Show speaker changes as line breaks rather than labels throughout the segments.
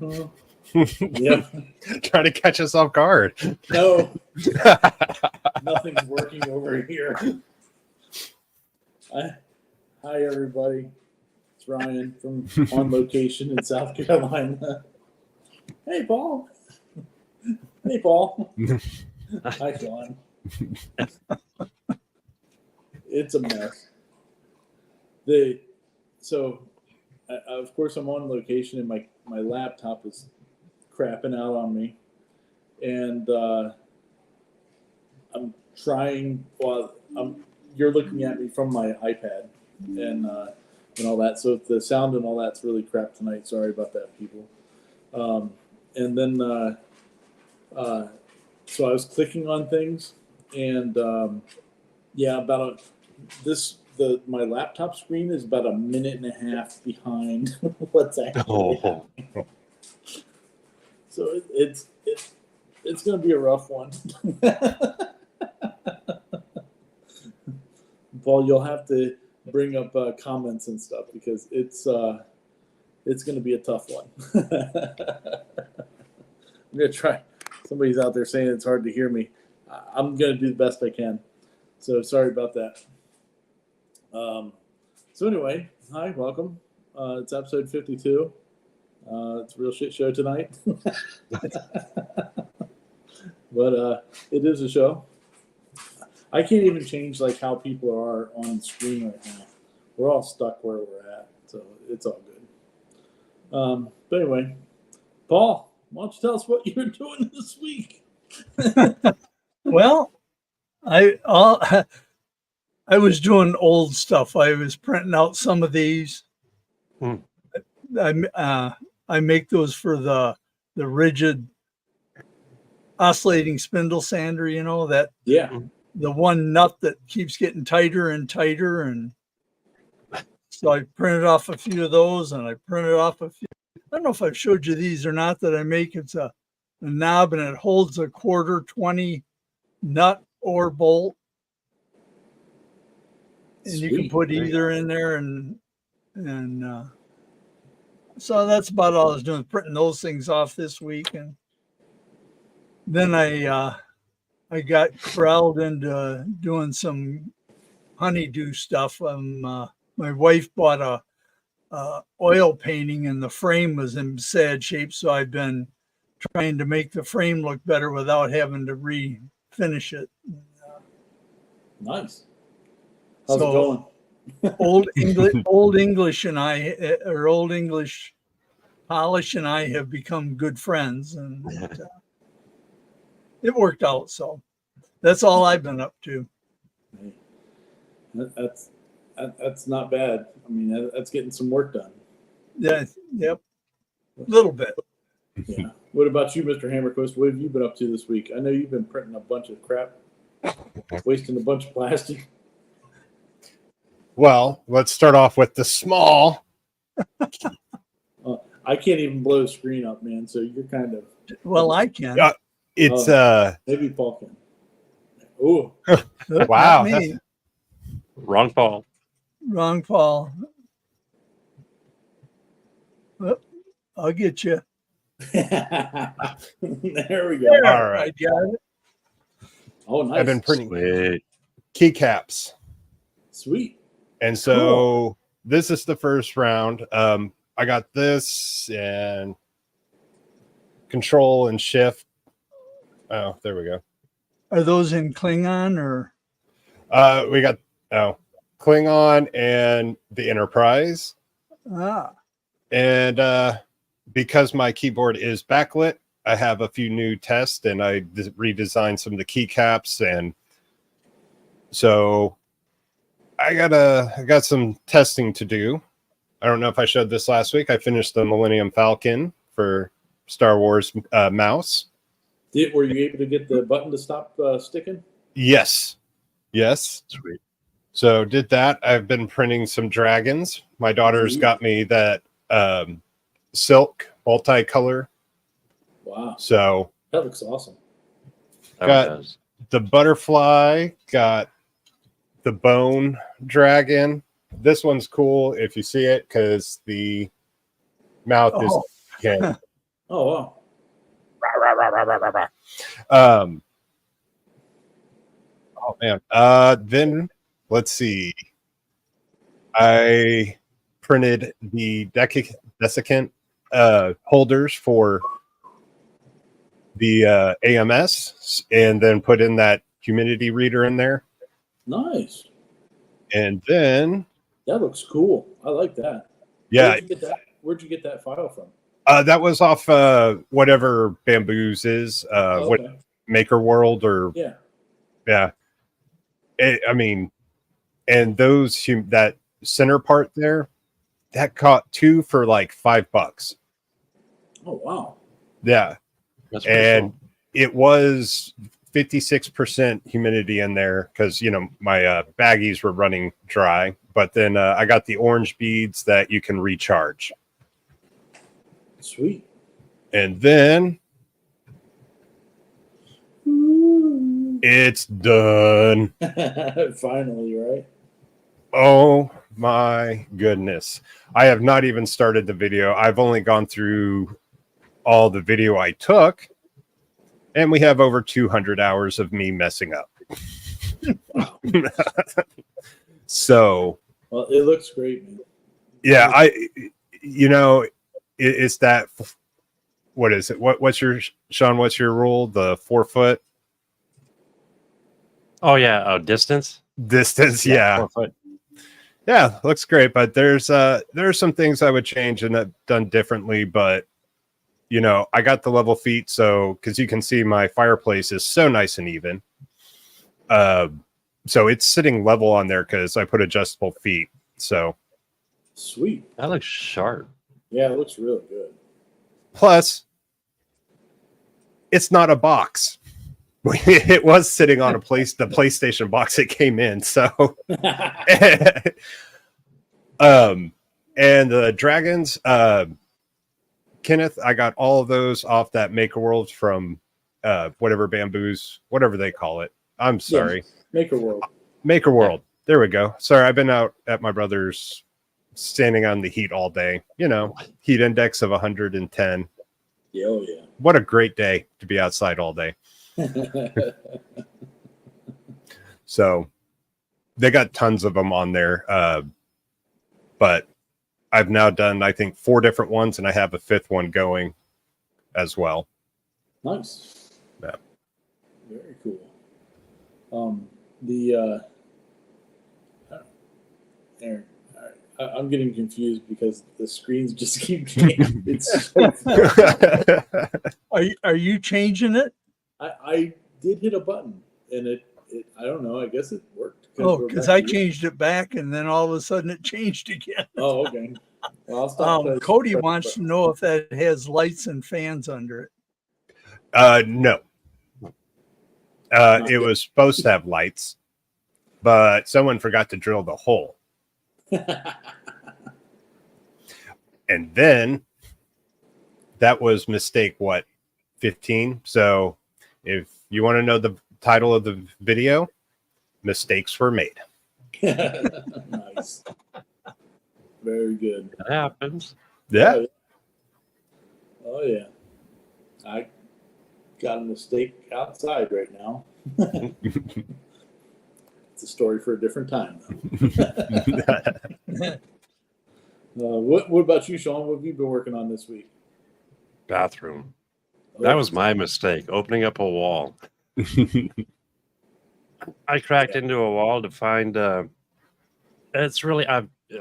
Yeah.
Trying to catch us off guard.
No. Nothing's working over here. Hi, everybody. It's Ryan from On Location in South Carolina. Hey, Paul. Hey, Paul. Hi, Sean. It's a mess. Of course, I'm on location, and my laptop is crapping out on me, and I'm trying. Well, you're looking at me from my iPad, and all that. So if the sound and all that's really crap tonight, sorry about that, people. And then so I was clicking on things, and my laptop screen is about a minute and a half behind what's actually happening. So it's going to be a rough one. Paul, you'll have to bring up comments and stuff because it's going to be a tough one. I'm going to try. Somebody's out there saying it's hard to hear me. I'm going to do the best I can. So sorry about that. So anyway, hi, welcome. It's episode 52. It's a real shit show tonight. But it is a show. I can't even change like how people are on the screen right now. We're all stuck where we're at, so it's all good. But anyway, Paul, why don't you tell us what you're doing this week?
Well, I was doing old stuff. I was printing out some of these. I make those for the rigid oscillating spindle sander, that the one nut that keeps getting tighter and tighter. And so I printed off a few of those, and I printed off a few. I don't know if I've showed you these or not that I make. It's a knob, and it holds a 1/4-20 nut or bolt. And you can put either in there, and so that's about all I was doing, printing those things off this week. And then I got corralled into doing some honeydew stuff. My wife bought a oil painting, and the frame was in sad shape, so I've been trying to make the frame look better without having to refinish it.
Nice. How's it going?
Old English Polish and I have become good friends, and it worked out. So that's all I've been up to.
That's not bad. I mean, that's getting some work done.
Yeah. Yep. A little bit.
Yeah. What about you, Mr. Hammercoast? What have you been up to this week? I know you've been printing a bunch of crap, wasting a bunch of plastic.
Well, let's start off with the small.
I can't even blow the screen up, man. So you're kind of.
Well, I can.
It's
maybe Paul can. Oh,
wow!
Wrong Paul.
Wrong Paul. Oh, I'll get you.
There we go.
There,
all right.
I got it.
Oh, nice.
I've been printing keycaps.
Sweet.
And so this is the first round. I got this and Control and Shift. Oh, there we go.
Are those in Klingon or?
We got Klingon and the Enterprise. And because my keyboard is backlit, I have a few new tests, and I redesigned some of the keycaps, and so I got some testing to do. I don't know if I showed this last week. I finished the Millennium Falcon for Star Wars mouse.
Were you able to get the button to stop sticking?
Yes.
Sweet.
So did that. I've been printing some dragons. My daughter's got me that silk multicolor.
Wow.
So
that looks awesome.
Got the butterfly, got the bone dragon. This one's cool if you see it because the mouth is
Oh wow.
Oh man. Then let's see. I printed the desiccant holders for the AMS, and then put in that humidity reader in there.
Nice.
And then
That looks cool. I like that.
yeah,
Where'd you get that file from?
that was off whatever Bamboos is, what
Okay.
Maker World or
Yeah.
I mean, and those that center part there, that caught 2 for like $5.
Oh wow.
Yeah,
That's pretty
and
cool.
it was 56% humidity in there because my baggies were running dry. But then I got the orange beads that you can recharge.
Sweet.
And then it's done.
Finally, right?
Oh my goodness. I have not even started the video. I've only gone through all the video I took, and we have over 200 hours of me messing up. So,
well, it looks great, man.
Yeah, it's that. What is it? What's your Sean? What's your rule? The 4 foot
Oh yeah, distance.
distance. Yeah,
4 foot.
Yeah, looks great. But there are some things I would change and have done differently. But I got the level feet, so because you can see my fireplace is so nice and even. So it's sitting level on there because I put adjustable feet. So
sweet.
That looks sharp.
Yeah, it looks really good.
Plus, it's not a box. It was sitting on the PlayStation box it came in. So, and the dragons, Kenneth, I got all of those off that Maker World from whatever Bamboos, whatever they call it. I'm sorry.
Yeah, Maker World.
Maker World. There we go. Sorry, I've been out at my brother's standing on the heat all day. Heat index of 110.
Yeah, oh yeah.
What a great day to be outside all day. So they got tons of them on there. But I've now done, I think, 4 different ones, and I have a 5th one going as well.
Nice.
Yeah.
Very cool. Aaron, all right. I'm getting confused because the screens just keep changing. It's so
Are you changing it?
I did hit a button and it I don't know. I guess it worked.
Oh, because I changed it back and then all of a sudden it changed again.
Oh, okay. Well, I'll stop.
Cody wants to know if that has lights and fans under it.
No. It was supposed to have lights, but someone forgot to drill the hole. And then that was mistake 15. So if you want to know the title of the video, mistakes were made.
Nice. Very good.
That happens.
Yeah.
Oh yeah. I got a mistake outside right now. It's a story for a different time. What about you, Sean? What have you been working on this week?
Bathroom. That was my mistake, opening up a wall. I cracked into a wall to find it's really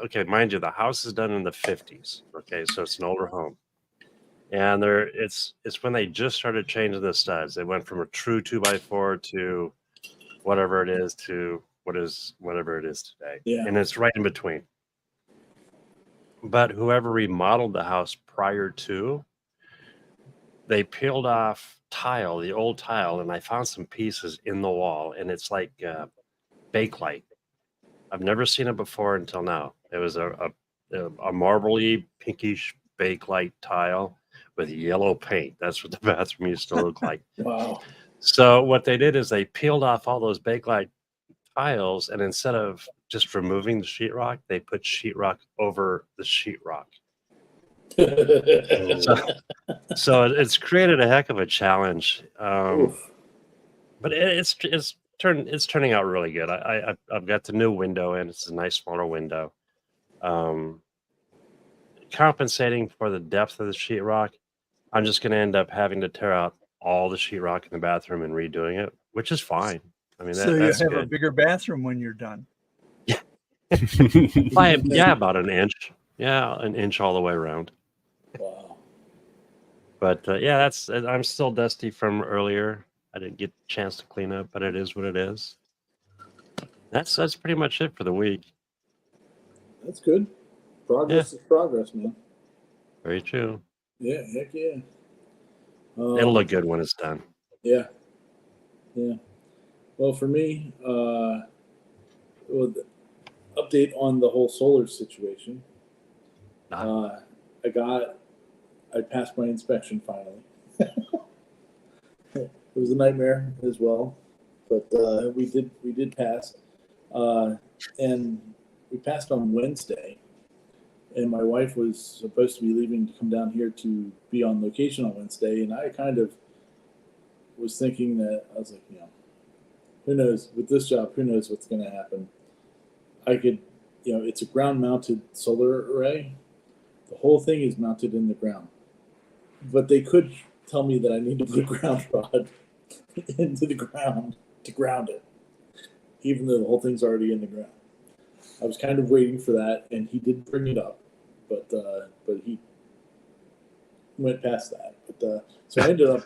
okay, mind you, the house is done in the 50s. Okay, so it's an older home. And it's when they just started changing the studs. They went from a true 2x4 to whatever it is to whatever it is today.
Yeah.
And it's right in between. But whoever remodeled the house prior to, they peeled off tile, the old tile, and I found some pieces in the wall, and it's like bakelite. I've never seen it before until now. It was a marbly, pinkish bakelite tile with yellow paint. That's what the bathroom used to look like.
Wow.
So what they did is they peeled off all those bakelite tiles, and instead of just removing the sheetrock, they put sheetrock over the sheetrock. So it's created a heck of a challenge. But it's turning out really good. I've got the new window in. It's a nice smaller window. Compensating for the depth of the sheetrock, I'm just going to end up having to tear out all the sheetrock in the bathroom and redoing it, which is fine. I mean,
So
that's
you have
good.
a bigger bathroom when you're done.
Yeah, about an inch. Yeah, an inch all the way around.
Wow.
But yeah, I'm still dusty from earlier. I didn't get a chance to clean up, but it is what it is. That's pretty much it for the week.
That's good. Progress is progress, man.
Very true.
Yeah, heck yeah.
It'll look good when it's done.
Yeah. Yeah. Well, for me, the update on the whole solar situation. I passed my inspection finally. It was a nightmare as well, but we did pass, and we passed on Wednesday. And my wife was supposed to be leaving to come down here to be on location on Wednesday, and I kind of was thinking that I was like, who knows with this job? Who knows what's going to happen? I could, it's a ground-mounted solar array. The whole thing is mounted in the ground, but they could tell me that I need to put a ground rod into the ground to ground it, even though the whole thing's already in the ground. I was kind of waiting for that, and he did bring it up, but he went past that. But so I ended up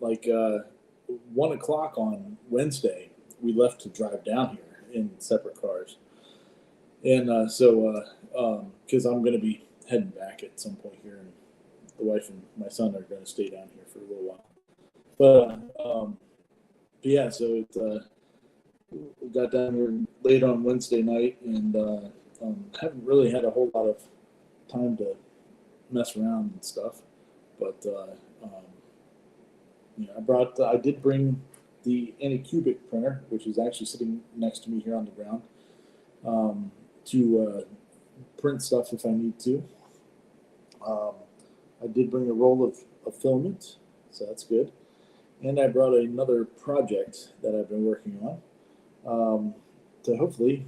like 1 o'clock on Wednesday. We left to drive down here in separate cars, and because I'm going to be heading back at some point here, and the wife and my son are going to stay down here for a little while. But yeah, so we got down here late on Wednesday night, and haven't really had a whole lot of time to mess around and stuff. But I did bring the Anycubic printer, which is actually sitting next to me here on the ground, to print stuff if I need to. I did bring a roll of filament, so that's good. And I brought another project that I've been working on to hopefully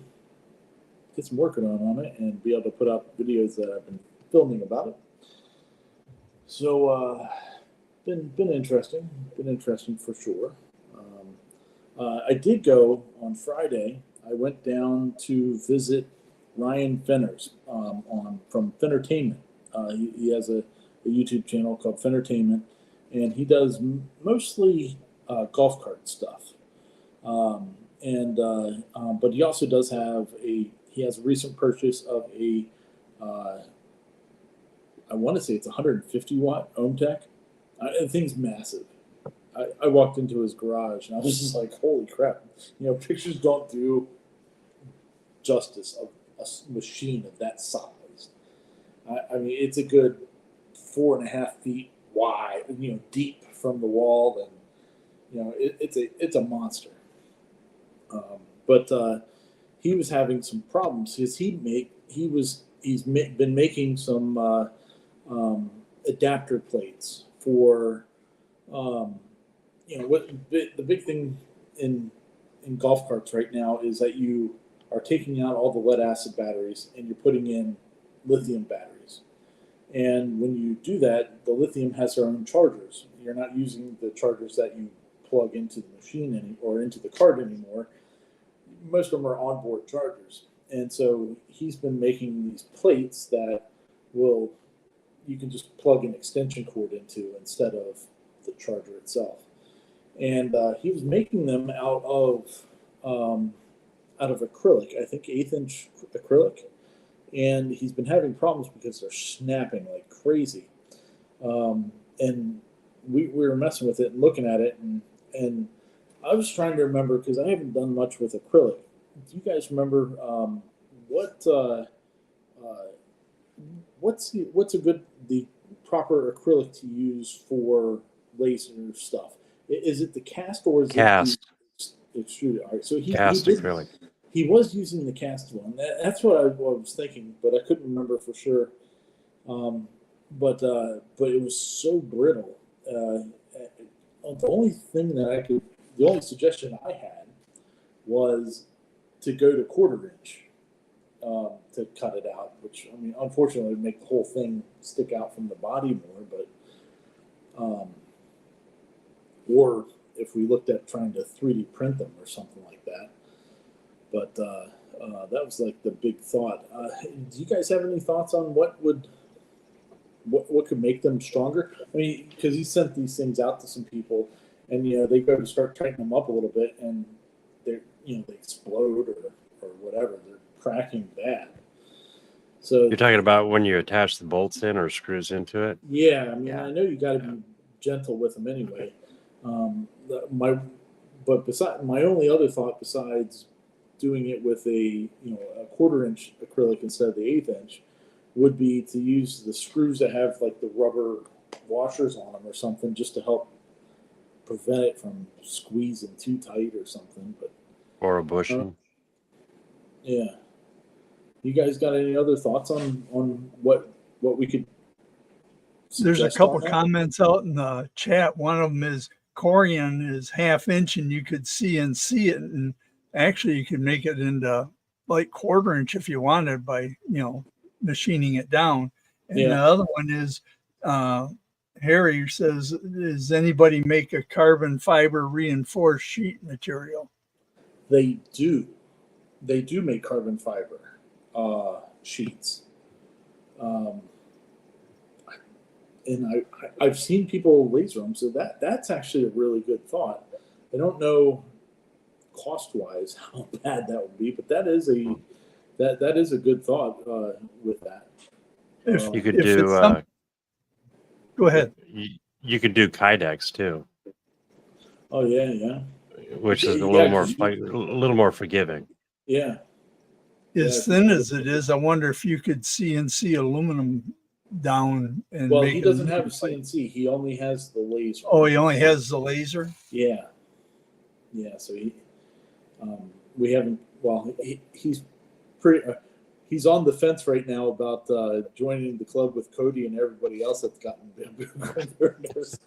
get some work on it and be able to put out videos that I've been filming about it. So been interesting for sure. I did go on Friday. I went down to visit Ryan Fenners from Fentertainment. He has a YouTube channel called Fentertainment, and he does mostly golf cart stuff. But he also does have he has a recent purchase of a I want to say it's 150 watt OhmTech. The thing's massive. I walked into his garage and I was just like, holy crap. Pictures don't do justice of a machine of that size. I mean, it's a good 4.5 feet wide, deep from the wall, and it's a monster. But he was having some problems because he's been making some adapter plates for the big thing in golf carts right now is that you are taking out all the lead acid batteries and you're putting in lithium batteries. And when you do that, the lithium has their own chargers. You're not using the chargers that you plug into the machine or into the cart anymore. Most of them are onboard chargers. And so he's been making these plates that you can just plug an extension cord into instead of the charger itself. And he was making them out of acrylic, I think 1/8-inch acrylic. And he's been having problems because they're snapping like crazy. And we were messing with it and looking at it, and I was trying to remember because I haven't done much with acrylic. Do you guys remember what's the proper acrylic to use for laser stuff? Is it the cast or is
Cast.
it the extruded? All right, so
Cast acrylic.
He was using the cast one. That's what I was thinking, but I couldn't remember for sure. but it was so brittle. The only suggestion I had was to go to 1/4 inch to cut it out. Which, I mean, unfortunately, would make the whole thing stick out from the body more. But or if we looked at trying to 3D print them or something like that. But that was like the big thought. Do you guys have any thoughts on what could make them stronger? I mean, because he sent these things out to some people, and they go to start tightening them up a little bit, and they explode or whatever. They're cracking bad. So
You're talking about when you attach the bolts in or screws into it?
yeah, I mean,
Yeah.
I know you got to be gentle with them anyway. My only other thought besides doing it with a 1/4 inch acrylic instead of the 1/8 inch would be to use the screws that have like the rubber washers on them or something, just to help prevent it from squeezing too tight or something. But
Or a bushing?
yeah, you guys got any other thoughts on what we could?
There's a
suggest
couple
on that?
comments out in the chat. One of them is Corian is 1/2 inch, and you could CNC it, and actually you could make it into like 1/4 inch if you wanted by machining it down. And
Yeah.
the other one is Harry says, does anybody make a carbon fiber reinforced sheet material?
They do make carbon fiber sheets. And I've seen people laser them, so that's actually a really good thought. I don't know cost-wise how bad that would be, but that is a good thought with that.
You could
if
do.
it's go ahead.
You could do Kydex too,
Oh yeah.
which is a
Yeah,
little more forgiving.
Yeah.
As thin as it is, I wonder if you could CNC aluminum down and
Well,
make
he doesn't have a CNC. He only has the laser.
Oh, he only has the laser?
Yeah. So we haven't. Well, he's pretty. He's on the fence right now about joining the club with Cody and everybody else that's gotten bamboo burners.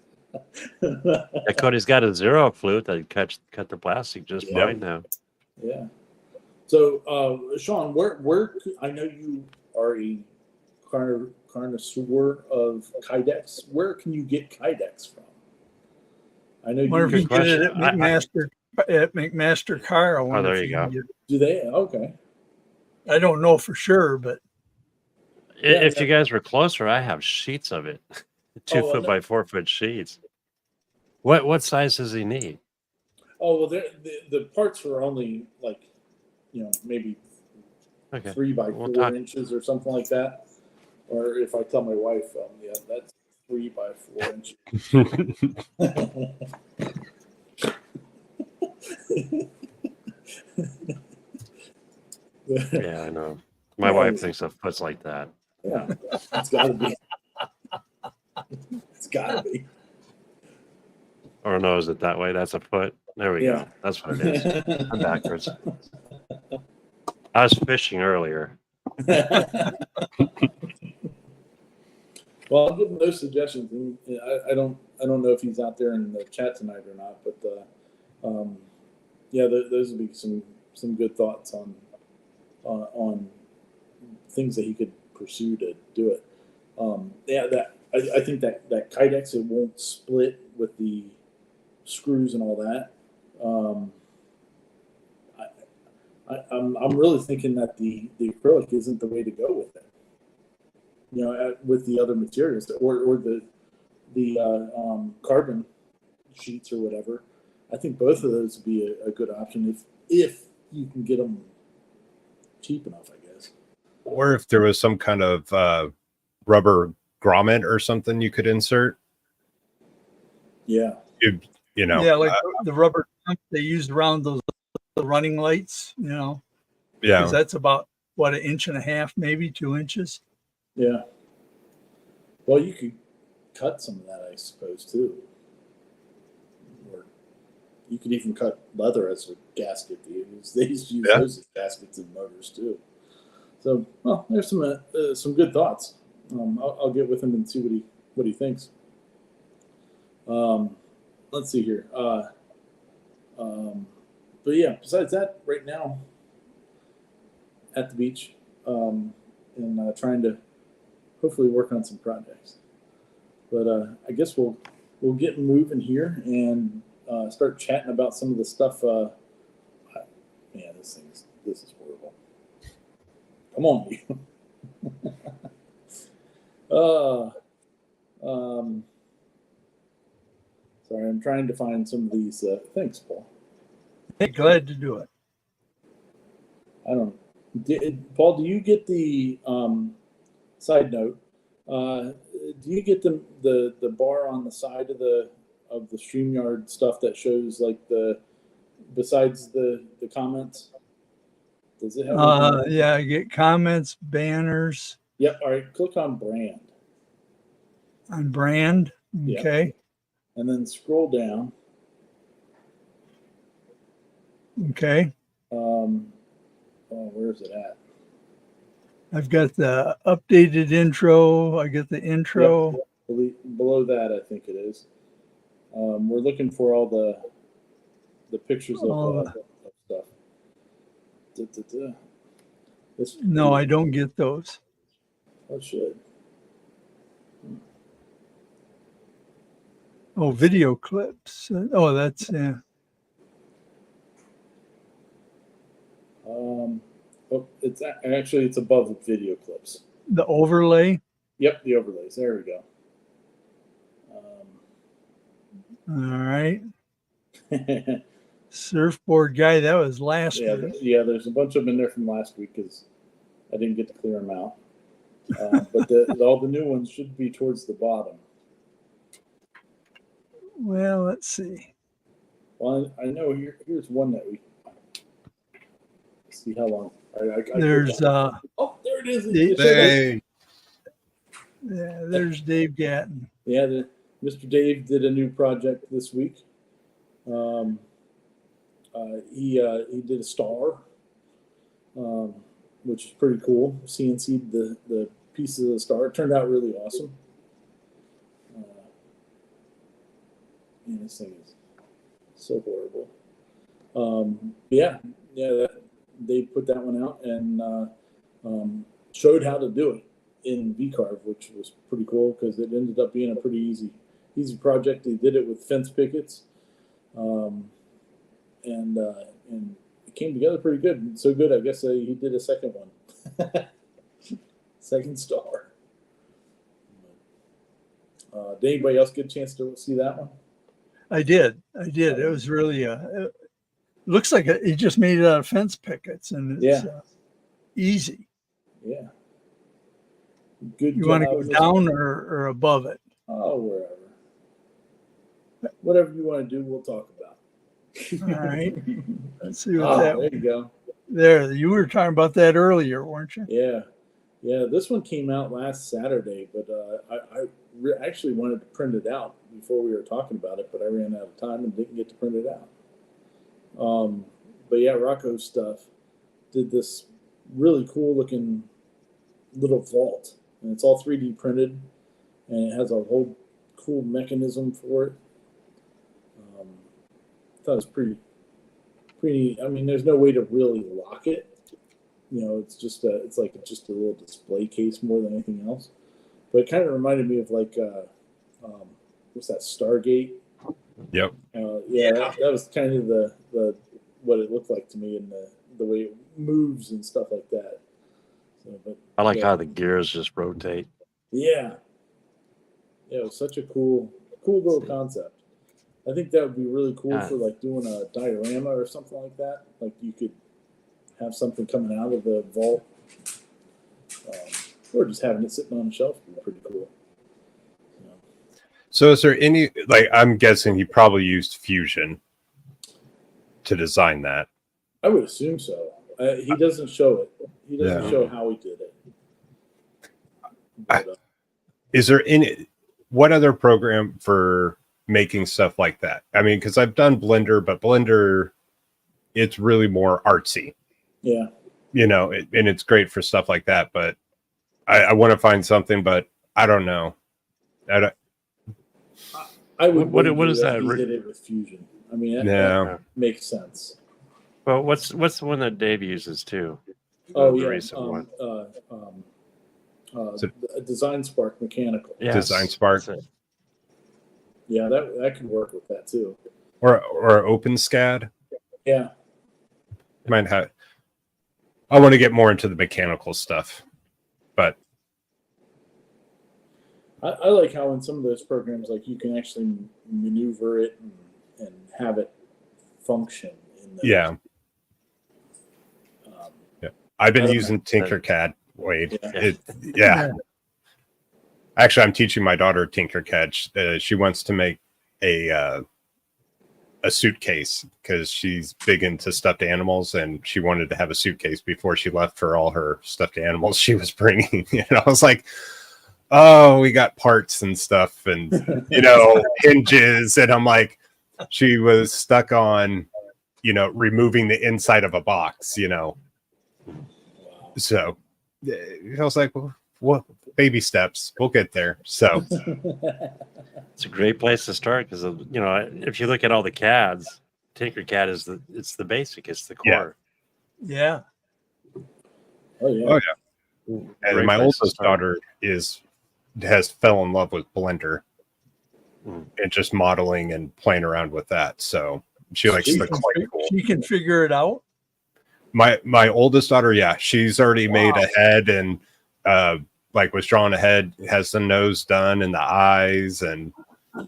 Yeah, Cody's got a zero flute that cut the plastic just fine now.
Yeah. So, Sean, where I know you are a connoisseur of Kydex. Where can you get Kydex from? I know
Wonder if
you
you get it at McMaster Car.
Oh, there you go.
do. They okay?
I don't know for sure, but
If you guys were closer, I have sheets of it, 2 foot by 4 foot sheets. What size does he need?
Oh well, the parts are only like maybe 3 by 4 inches or something like that. Or if I tell my wife, that's 3 by 4 inches.
Yeah, I know. My wife thinks of foot's like that.
Yeah, it's got to be. It's got to be.
Or no, is it that way? That's a foot. There we go. That's what it is. I'm backwards. I was fishing earlier.
Well, I'll give him those suggestions. I don't know if he's out there in the chat tonight or not, but those would be some good thoughts on things that he could pursue to do it. I think that Kydex, it won't split with the screws and all that. I'm really thinking that the acrylic isn't the way to go with it. With the other materials or the carbon sheets or whatever. I think both of those would be a good option if you can get them cheap enough, I guess.
Or if there was some kind of rubber grommet or something you could insert.
Yeah.
Yeah, like the rubber pump they used around those running lights,
Yeah.
Because that's about, 1.5 inches, maybe 2 inches.
Yeah. Well, you could cut some of that, I suppose, too. Or you could even cut leather as a gasket. They used to use those as gaskets in motors, too. So, well, there's some good thoughts. I'll get with him and see what he thinks. Let's see here. But yeah, besides that, right now at the beach, and trying to hopefully work on some projects. But I guess we'll get moving here and start chatting about some of the stuff. Man, this is horrible. Come on, you. Sorry, I'm trying to find some of these. Thanks, Paul.
Hey, glad to do it.
I don't know. Paul, do you get the side note? Do you get the bar on the side of the StreamYard stuff that shows like besides the comments? Does it have?
Yeah, I get comments, banners.
Yep. All right. Click on brand.
On brand. Okay.
Yep. And then scroll down.
Okay.
Where's it at?
I've got the updated intro. I get the intro.
Yep. Below that, I think it is. We're looking for all the pictures of stuff.
No, I don't get those.
I should.
Oh, video clips. Oh, that's yeah.
It's above the video clips.
The overlay.
Yep, the overlays. There we go.
All right. Surfboard guy. That was last week.
Yeah, there's a bunch of them in there from last week because I didn't get to clear them out. But all the new ones should be towards the bottom.
Well, let's see.
Well, I know here's one that we see how long.
There's
oh, there it is.
Hey.
Yeah, there's Dave Gatton.
Yeah, Mr. Dave did a new project this week. He did a star, which is pretty cool. CNC'd the pieces of the star. It turned out really awesome. Man, this thing is so horrible. They put that one out and showed how to do it in VCarve, which was pretty cool because it ended up being a pretty easy project. He did it with fence pickets, and it came together pretty good. So good, I guess he did a second one, second star. Did anybody else get a chance to see that one?
I did. It was really it looks like he just made it out of fence pickets, and it's easy.
Yeah. Good.
You want to go down or above it?
Oh, wherever. Whatever you want to do, we'll talk about.
All right. Let's see what that.
There you go.
There, you were talking about that earlier, weren't you?
Yeah. This one came out last Saturday, but I actually wanted to print it out before we were talking about it, but I ran out of time and didn't get to print it out. But yeah, Roccos Stuff did this really cool looking little vault, and it's all 3D printed, and it has a whole cool mechanism for it. I thought it was pretty. I mean, there's no way to really lock it. You know, it's just it's like just a little display case more than anything else. But it kind of reminded me of like what's that, Stargate?
Yep.
That was kind of the what it looked like to me, and the way it moves and stuff like that. So,
I like how the gears just rotate.
Yeah, it was such a cool little concept. I think that would be really cool for like doing a diorama or something like that. Like you could have something coming out of the vault, or just having it sitting on a shelf would be pretty cool.
So is there any, like, I'm guessing he probably used Fusion to design that.
I would assume so. He doesn't show it. He doesn't show how he did it. But,
is there what other program for making stuff like that? I mean, because I've done Blender, but Blender, it's really more artsy.
Yeah.
You know, and it's great for stuff like that. But I want to find something, but I don't know.
I would.
What
wager
is that?
He did it with Fusion. I mean,
Yeah.
that makes sense.
Well, what's the one that Dave uses too?
Oh
The
yeah,
recent one.
Design Spark Mechanical.
Yes,
Design Spark.
that's it.
Yeah, that could work with that too.
Or OpenSCAD.
Yeah.
Might have. I want to get more into the mechanical stuff, but
I like how in some of those programs, like you can actually maneuver it and have it function.
Yeah. I've been using Tinkercad. Wade.
Yeah.
Actually, I'm teaching my daughter Tinkercad. She wants to make a suitcase because she's big into stuffed animals, and she wanted to have a suitcase before she left for all her stuffed animals she was bringing. And I was like, oh, we got parts and stuff and, hinges. And I'm like, she was stuck on, removing the inside of a box, So I was like, well, baby steps. We'll get there. So
It's a great place to start because if you look at all the CADs, Tinkercad is the basic, it's the core.
Yeah.
Oh yeah.
Oh yeah. And my oldest daughter has fell in love with Blender and just modeling and playing around with that. So she likes the clay tool.
She can figure it out.
My oldest daughter, yeah, she's already made a head and was drawing a head, has the nose done and the eyes, and I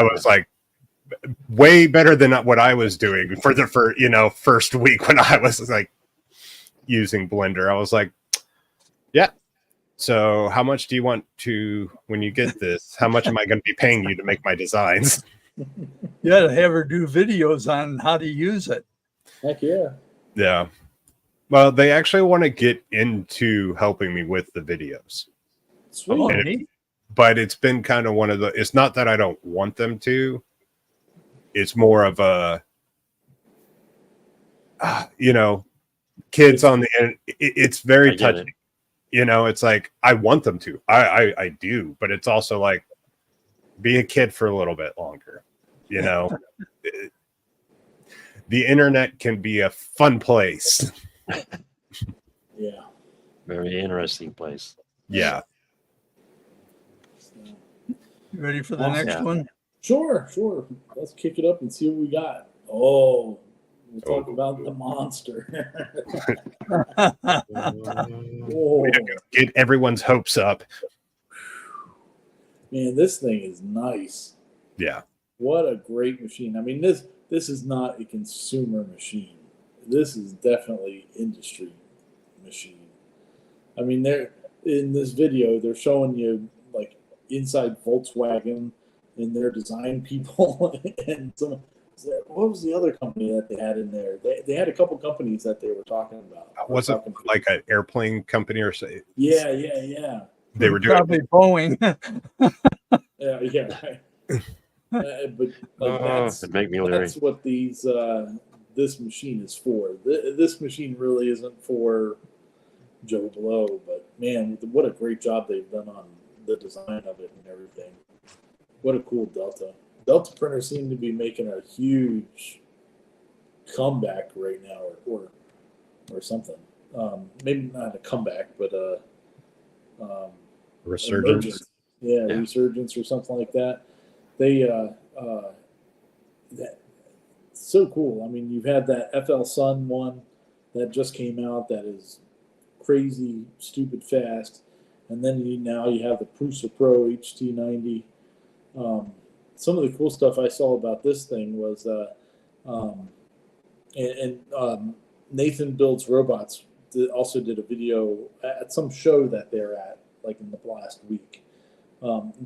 was like way better than what I was doing for the first week when I was like using Blender. I was like, yeah. So how much do you want to, when you get this, how much am I going to be paying you to make my designs?
Yeah, to have her do videos on how to use it.
Heck yeah.
Yeah. Well, they actually want to get into helping me with the videos.
Sweet.
But it's been kind of one of it's not that I don't want them to. It's more of a, kids on the end. It's very touching. It's like, I want them to. I do. But it's also like, be a kid for a little bit longer. The internet can be a fun place.
Yeah.
Very interesting place.
Yeah.
You ready for the next one?
Sure. Let's kick it up and see what we got. Oh, we'll talk about the monster.
Get everyone's hopes up.
Man, this thing is nice.
Yeah.
What a great machine. I mean, this is not a consumer machine. This is definitely industry machine. I mean, they're in this video, they're showing you like inside Volkswagen and their design people and what was the other company that they had in there? They had a couple companies that they were talking about.
Was it like an airplane company or something?
Yeah.
They were doing
probably Boeing.
Yeah, right. But that's what this machine is for. This machine really isn't for Joe Blow, but man, what a great job they've done on the design of it and everything. What a cool Delta. Delta printers seem to be making a huge comeback right now, or something. Maybe not a comeback, but
resurgence.
Resurgence or something like that. They so cool. I mean, you've had that FL Sun one that just came out that is crazy, stupid fast, and then now you have the Prusa Pro HT90. Some of the cool stuff I saw about this thing was, Nathan Builds Robots also did a video at some show that they're at, like in the last week.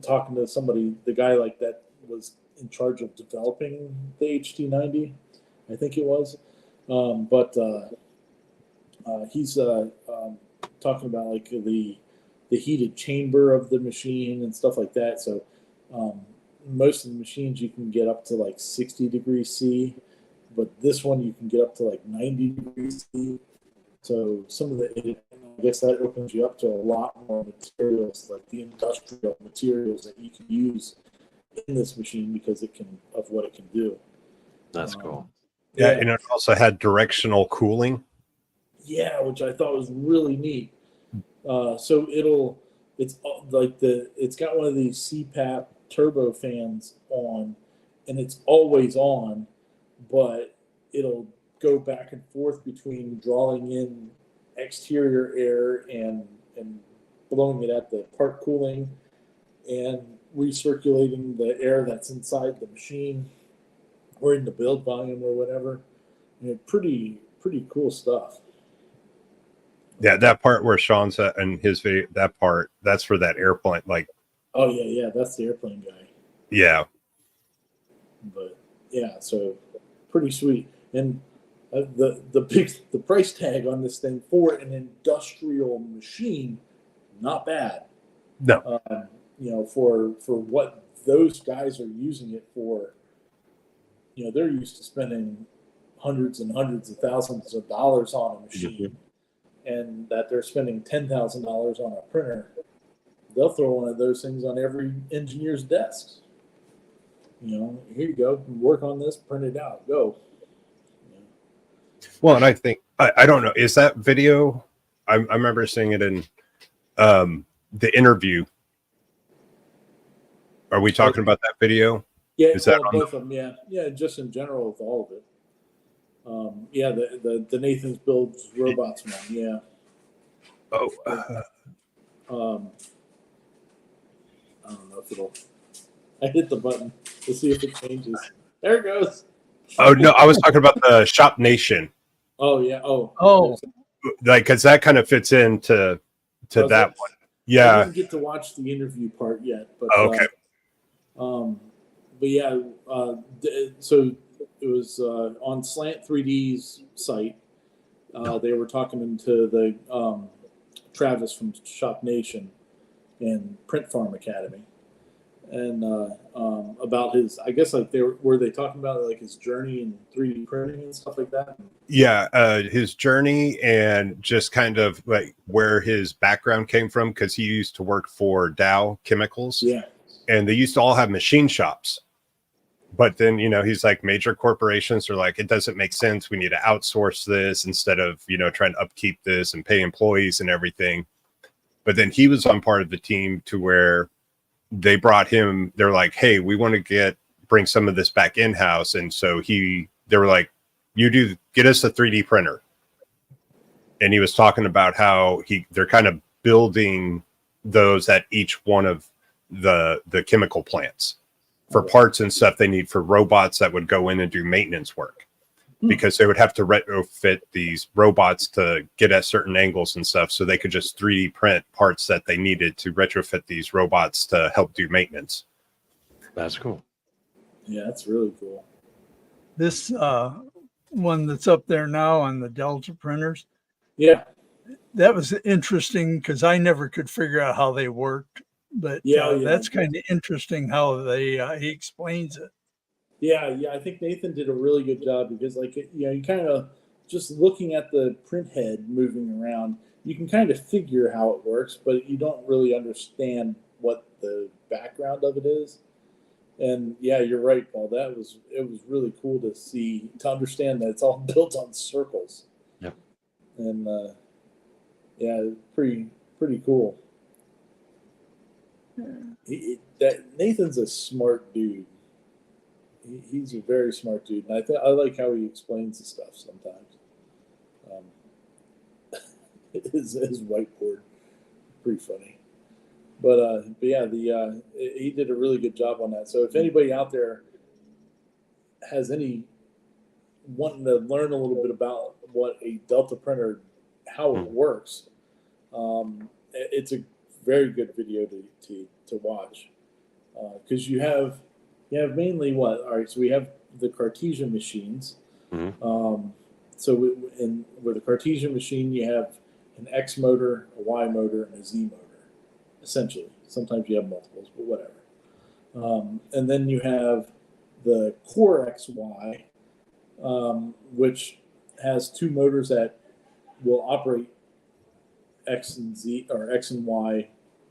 Talking to somebody, the guy like that was in charge of developing the HT90, I think it was. He's talking about like the heated chamber of the machine and stuff like that. So most of the machines you can get up to like 60 degrees C, but this one you can get up to like 90 degrees C. So some of I guess that opens you up to a lot more materials, like the industrial materials that you can use in this machine because of what it can do.
That's cool.
Yeah, and it also had directional cooling.
Yeah, which I thought was really neat. So it's like it's got one of these CPAP turbo fans on, and it's always on, but it'll go back and forth between drawing in exterior air and blowing it at the part cooling and recirculating the air that's inside the machine or in the build volume or whatever. Pretty cool stuff.
Yeah, that part where Sean's at in his video, that's for that airplane. Like,
oh yeah, that's the airplane guy.
Yeah.
But yeah, so pretty sweet. And the price tag on this thing for an industrial machine, not bad.
No.
For what those guys are using it for, they're used to spending hundreds and hundreds of thousands of dollars on a machine, and that they're spending $10,000 on a printer. They'll throw one of those things on every engineer's desk. Here you go, work on this, print it out, go.
Well, and I think I don't know, is that video? I remember seeing it in the interview. Are we talking about that video?
Yeah,
is that
both of them. Yeah, just in general with all of it. The Nathan's Builds Robots one. Yeah.
Oh.
I don't know if it'll. I hit the button to see if it changes. There it goes.
Oh no, I was talking about the Shop Nation.
Oh yeah.
Oh.
Like, because that kind of fits into that one. Yeah.
I didn't get to watch the interview part yet, but
okay.
But yeah, so it was on Slant 3D's site. They were talking to the Travis from Shop Nation and Print Farm Academy, and about his, I guess, like were they talking about like his journey in 3D printing and stuff like that?
Yeah, his journey and just kind of like where his background came from, because he used to work for Dow Chemicals.
Yeah. And
they used to all have machine shops. But then, he's like, major corporations are like, it doesn't make sense. We need to outsource this instead of, trying to upkeep this and pay employees and everything. But then he was on part of the team to where they brought him. They're like, hey, we want to bring some of this back in-house. And so they were like, get us a 3D printer. And he was talking about how they're kind of building those at each one of the chemical plants for parts and stuff they need for robots that would go in and do maintenance work, because they would have to retrofit these robots to get at certain angles and stuff, so they could just 3D print parts that they needed to retrofit these robots to help do maintenance.
That's cool.
Yeah, that's really cool.
This one that's up there now on the Delta printers.
Yeah.
That was interesting because I never could figure out how they worked. But that's kind of interesting how he explains it.
Yeah, I think Nathan did a really good job because, like, you kind of just looking at the print head moving around, you can kind of figure how it works, but you don't really understand what the background of it is. And yeah, you're right, Paul. It was really cool to understand that it's all built on circles.
Yep.
And pretty cool. Nathan's a smart dude. He's a very smart dude, and I like how he explains the stuff sometimes. His whiteboard, pretty funny. But yeah, he did a really good job on that. So if anybody out there has wanting to learn a little bit about what a Delta printer, how it works, it's a very good video to watch, because you have mainly what? All right, so we have the Cartesian machines.
Mm-hmm.
With a Cartesian machine, you have an X motor, a Y motor, and a Z motor, essentially. Sometimes you have multiples, but whatever. And then you have the Core XY, which has two motors at will operate X and Z or X and Y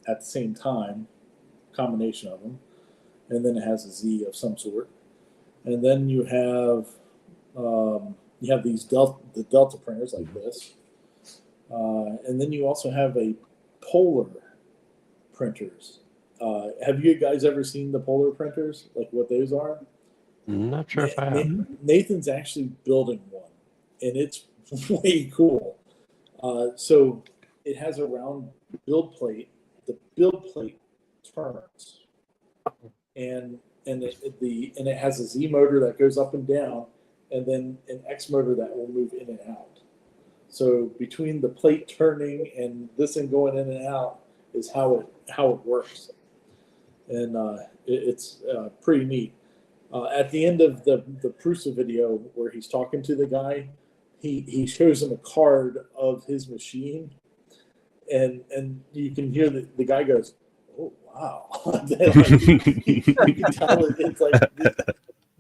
at the same time, combination of them, and then it has a Z of some sort, and then you have these the Delta printers like this, and then you also have a polar printers. Have you guys ever seen the polar printers, like what those are?
I'm not sure if I have.
Nathan's actually building one, and it's way cool. So it has a round build plate. The build plate turns, and it has a Z motor that goes up and down, and then an X motor that will move in and out. So between the plate turning and this thing going in and out is how it works, and it's pretty neat. At the end of the Prusa video where he's talking to the guy, he shows him a card of his machine, and you can hear the guy goes, "Oh wow!" You can tell it's like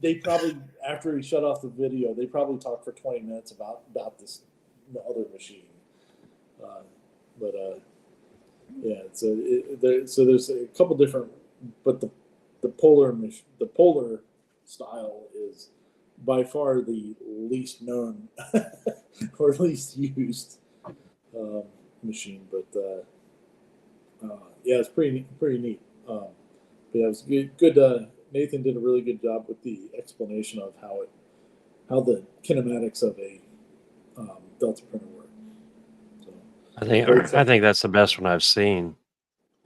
they probably, after he shut off the video, they probably talked for 20 minutes about the other machine. Yeah, so there's a couple different, but the polar style is by far the least known or least used machine, but yeah, it's pretty neat. But yeah, it was good. Nathan did a really good job with the explanation of how the kinematics of a Delta printer work. So,
I think that's the best one I've seen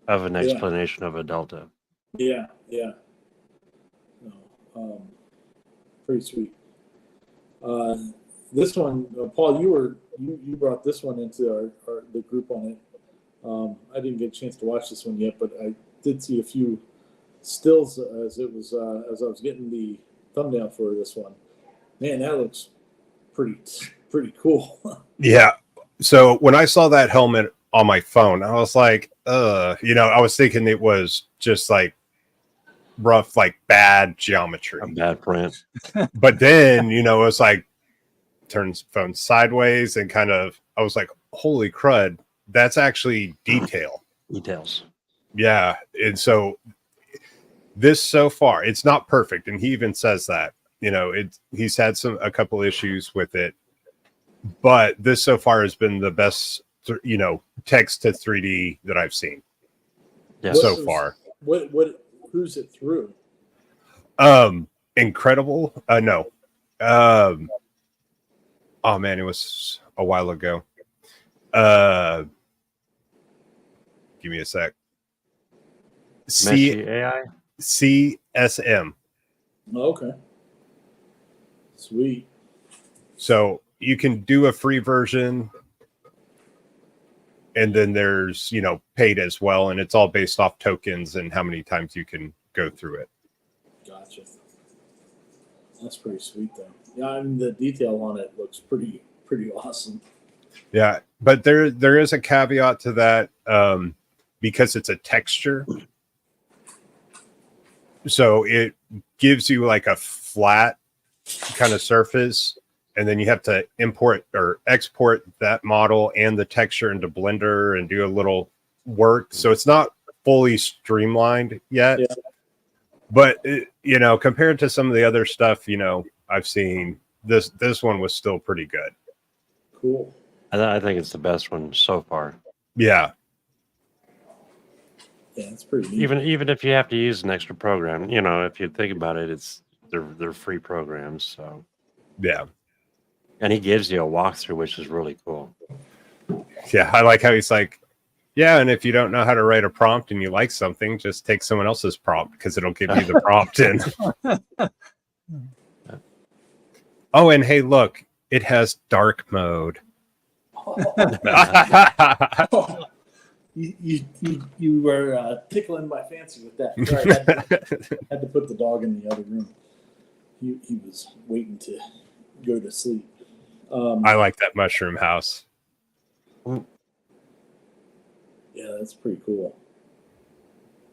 of an explanation of a Delta.
Yeah. No, pretty sweet. This one, Paul, you brought this one into the group on it. I didn't get a chance to watch this one yet, but I did see a few stills as I was getting the thumbnail for this one. Man, that looks pretty cool.
Yeah. So when I saw that helmet on my phone, I was like, I was thinking it was just like rough, like bad geometry,
A bad print.
but then it was like turns phone sideways and kind of, I was like, holy crud, that's actually details. Yeah. And so this so far, it's not perfect, and he even says that he's had a couple issues with it, but this so far has been the best text to 3D that I've seen so far.
Who's it through?
Incredible. No. Oh man, it was a while ago. Give me a sec.
AI?
CSM.
Okay. Sweet.
So you can do a free version, and then there's paid as well, and it's all based off tokens and how many times you can go through it.
Gotcha. That's pretty sweet though. Yeah, I mean the detail on it looks pretty awesome.
Yeah, but there is a caveat to that, because it's a texture. So it gives you like a flat kind of surface, and then you have to import or export that model and the texture into Blender and do a little work. So it's not fully streamlined yet. Yeah. But compared to some of the other stuff, I've seen, this one was still pretty good.
Cool.
I think it's the best one so far.
Yeah.
Yeah, it's pretty neat.
Even if you have to use an extra program, if you think about it, they're free programs. So
yeah.
And he gives you a walkthrough, which is really cool.
Yeah, I like how he's like, yeah, and if you don't know how to write a prompt and you like something, just take someone else's prompt because it'll give you the prompt in. Oh, and hey, look, it has dark mode.
You were tickling my fancy with that. Sorry, I had to put the dog in the other room. He was waiting to go to sleep.
I like that mushroom house.
Yeah, that's pretty cool.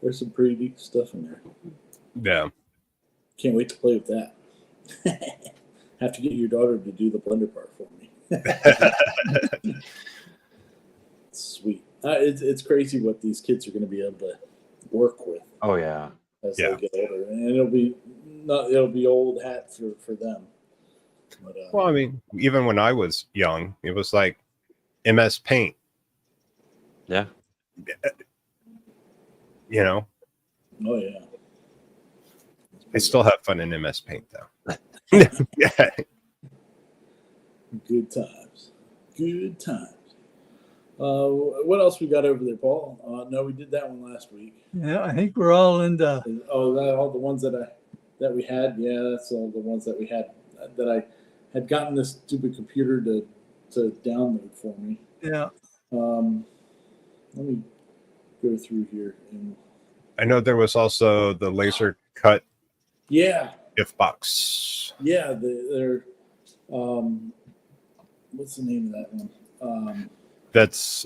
There's some pretty neat stuff in there.
Yeah.
Can't wait to play with that. Have to get your daughter to do the Blender part for me. Sweet. It's crazy what these kids are going to be able to work with
Oh yeah.
as they get older, and it'll be old hat for them. But,
Well, I mean, even when I was young, it was like MS Paint.
Yeah.
You know,
oh yeah.
I still have fun in MS Paint though. Yeah.
Good times. Good times. What else we got over there, Paul? No, we did that one last week.
Yeah, I think we're all into.
All the ones that we had. Yeah, that's all the ones that we had that I had gotten this stupid computer to download for me.
Yeah.
Let me go through here.
I know there was also the laser cut
Yeah.
gift box.
Yeah, they're what's the name of that one?
That's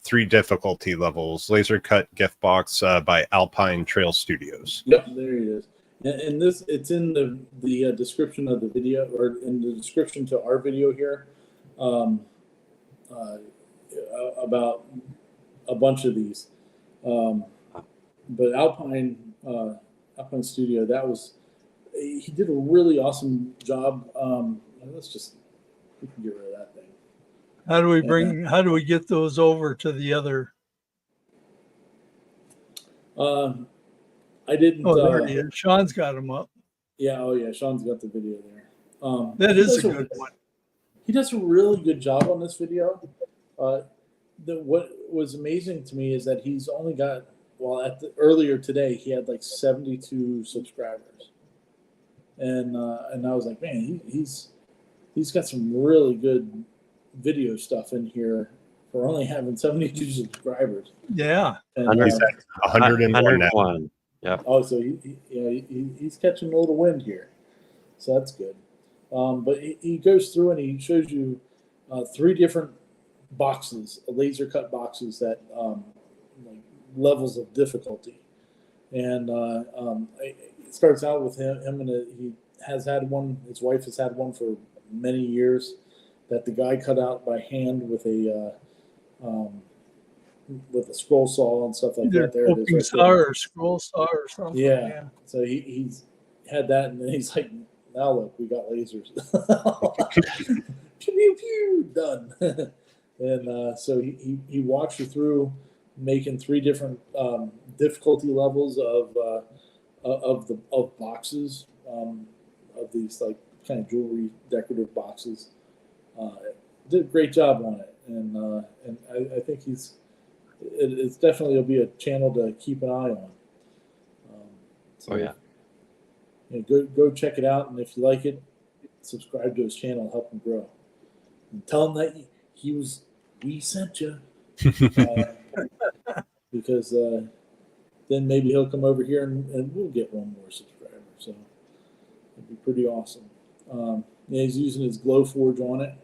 3 difficulty levels. Laser cut gift box by Alpine Trail Studios.
Yep, there it is. And this, it's in the description of the video, or in the description to our video here, about a bunch of these. But Alpine Studio, he did a really awesome job. We can get rid of that thing.
How do we get those over to the other?
I didn't.
Oh, there he is. Sean's got them up.
Yeah. Oh, yeah. Sean's got the video there.
That is a good one.
He does a really good job on this video. What was amazing to me is that he's only got, earlier today he had like 72 subscribers, and I was like, man, he's got some really good video stuff in here for only having 72 subscribers.
Yeah.
And,
He's at 101 now.
101. Yeah.
Oh, so he's catching a little wind here, so that's good. But he goes through and he shows you 3 different boxes, laser cut boxes that like levels of difficulty, and it starts out with him and he has had one. His wife has had one for many years that the guy cut out by hand with a scroll saw and stuff like that. There it is.
Saw or scroll saw or something.
Yeah. So he's had that, and then he's like, now look, we got lasers. Pew, pew, pew, done. And so he walks you through making 3 different difficulty levels of boxes, of these like kind of jewelry decorative boxes. Did a great job on it, and I think it's definitely will be a channel to keep an eye on. So,
Oh yeah.
Go check it out, and if you like it, subscribe to his channel, help him grow, and tell him that we sent you, because then maybe he'll come over here and we'll get one more subscriber. So it'd be pretty awesome. He's using his Glowforge on it,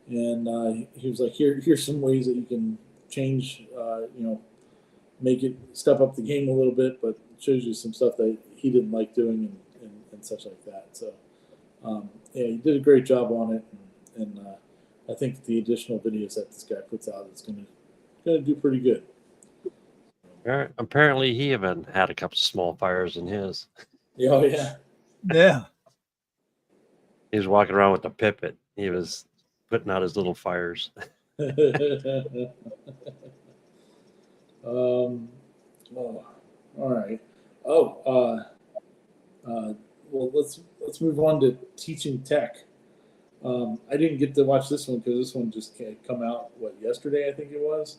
and he was like, here's some ways that you can change, make it step up the game a little bit, but it shows you some stuff that he didn't like doing and such like that. So he did a great job on it, and I think the additional videos that this guy puts out is gonna do pretty good.
Apparently, he even had a couple small fires in his.
Yeah, oh yeah.
Yeah.
He was walking around with a pipet. He was putting out his little fires.
All right. Well, let's move on to teaching tech. I didn't get to watch this one because this one just come out yesterday, I think it was,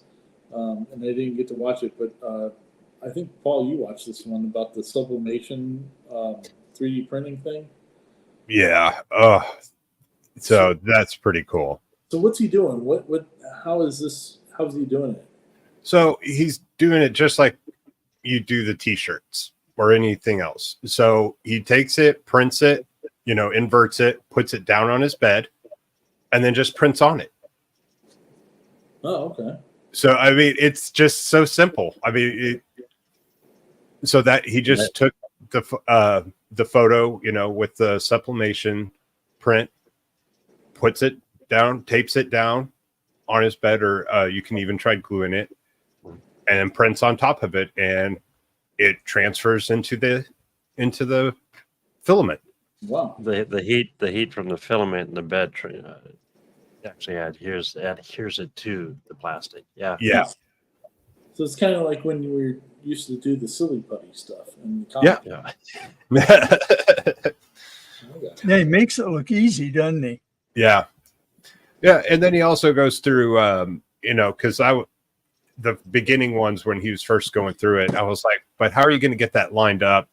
and I didn't get to watch it. But I think Paul, you watched this one about the sublimation 3D printing thing.
Yeah. So that's pretty cool.
So what's he doing? How is he doing it?
So he's doing it just like you do the t-shirts or anything else. So he takes it, prints it, inverts it, puts it down on his bed, and then just prints on it.
Oh, okay.
So, I mean, it's just so simple. I mean, so that he just took the photo, with the sublimation print, puts it down, tapes it down on his bed, or you can even try gluing it, and then prints on top of it, and it transfers into the filament.
Wow.
The heat from the filament in the bed actually adheres it to the plastic. Yeah.
Yeah.
So it's kind of like when you were used to do the silly putty stuff and the
Yeah.
Yeah, he makes it look easy, doesn't he?
Yeah. And then he also goes through, because the beginning ones when he was first going through it, I was like, but how are you going to get that lined up,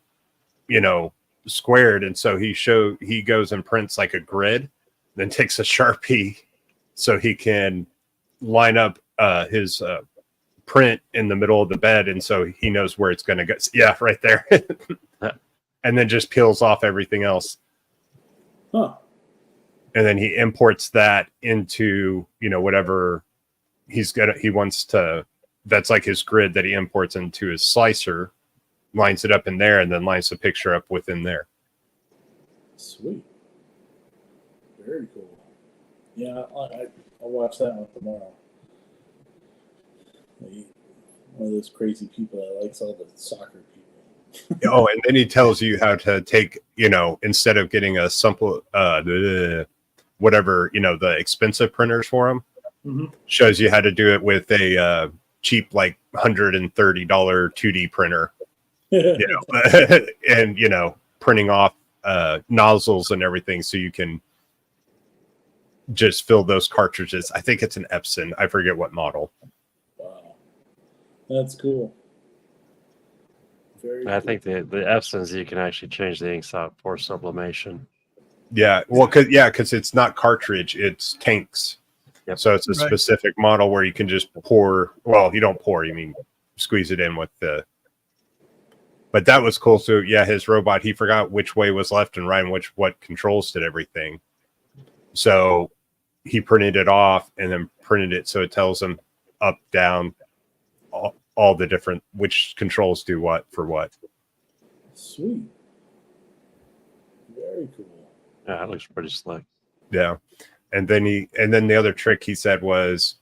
squared? And so he goes and prints like a grid, then takes a Sharpie so he can line up his print in the middle of the bed, and so he knows where it's going to go. Yeah, right there. And then just peels off everything else.
Huh.
And then he imports that into, whatever he wants to, that's like his grid that he imports into his slicer, lines it up in there, and then lines the picture up within there.
Sweet. Very cool. Yeah, I'll watch that one tomorrow. One of those crazy people that likes all the soccer people.
Oh, and then he tells you how to take, instead of getting a simple, whatever, the expensive printers for him, shows you how to do it with a cheap, like $130 2D printer, and, printing off nozzles and everything so you can just fill those cartridges. I think it's an Epson. I forget what model.
Wow. That's cool.
I think the Epsons, you can actually change the inks out for sublimation.
Yeah, well, because it's not cartridge, it's tanks.
Yep.
So it's a specific model where you can just pour. Well, you don't pour, you mean squeeze it in with the. But that was cool. So yeah, his robot, he forgot which way was left and right and what controls did everything. So he printed it off and then printed it so it tells him up, down, all the different which controls do what for what.
Sweet. Very cool.
Yeah, that looks pretty slick.
Yeah. And then the other trick he said was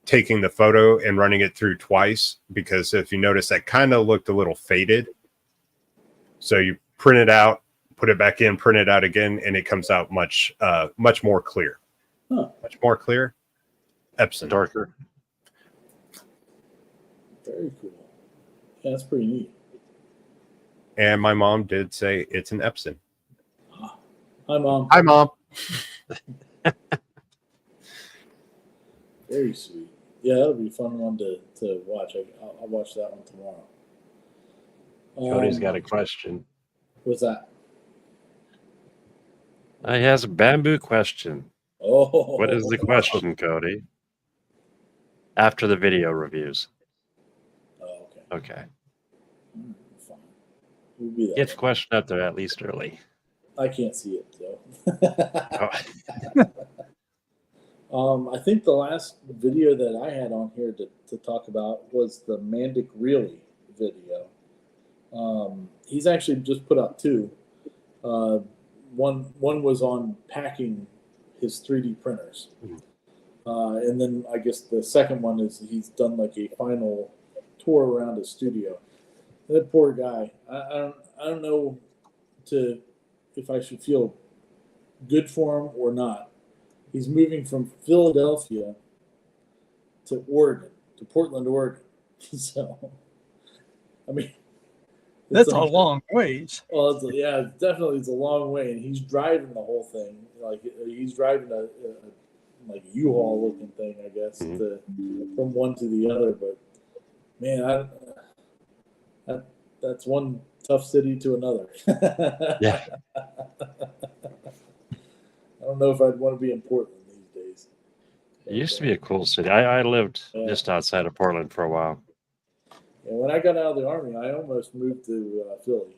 taking the photo and running it through twice, because if you notice that kind of looked a little faded. So you print it out, put it back in, print it out again, and it comes out much more clear.
Huh.
Much more clear. Epson.
Darker.
Very cool. Yeah, that's pretty neat.
And my mom did say it's an Epson.
Hi, Mom.
Hi, Mom.
Very sweet. Yeah, that'll be a fun one to watch. I'll watch that one tomorrow.
Cody's got a question.
What's that?
He has a bamboo question.
Oh.
What is the question, Cody? After the video reviews.
Oh, okay.
Okay.
Fine. We'll be there.
Get the question up there at least early.
I can't see it, so.
Oh.
I think the last video that I had on here to talk about was the Mandic Really video. He's actually just put out two. One was on packing his 3D printers. And then I guess the second one is he's done like a final tour around his studio. That poor guy. I don't know if I should feel good for him or not. He's moving from Philadelphia to Oregon, to Portland, Oregon. So, I mean,
that's a long ways.
Well, definitely it's a long way, and he's driving the whole thing. Like he's driving a U-Haul looking thing, I guess, from one to the other. But man, that's one tough city to another.
Yeah.
I don't know if I'd want to be in Portland these days.
It used to be a cool city. I lived just outside of Portland for a while.
And when I got out of the Army, I almost moved to Philly.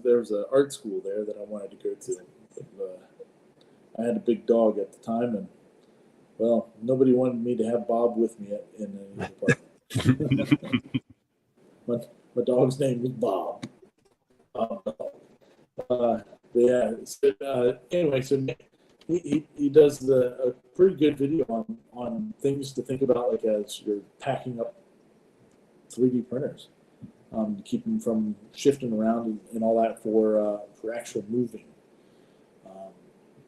There was an art school there that I wanted to go to. But, I had a big dog at the time, and, well, nobody wanted me to have Bob with me in any department. My dog's name was Bob. Bob dog. But yeah. So, anyway, so he does a pretty good video on things to think about, like as you're packing up 3D printers, to keep them from shifting around and all that for actual moving.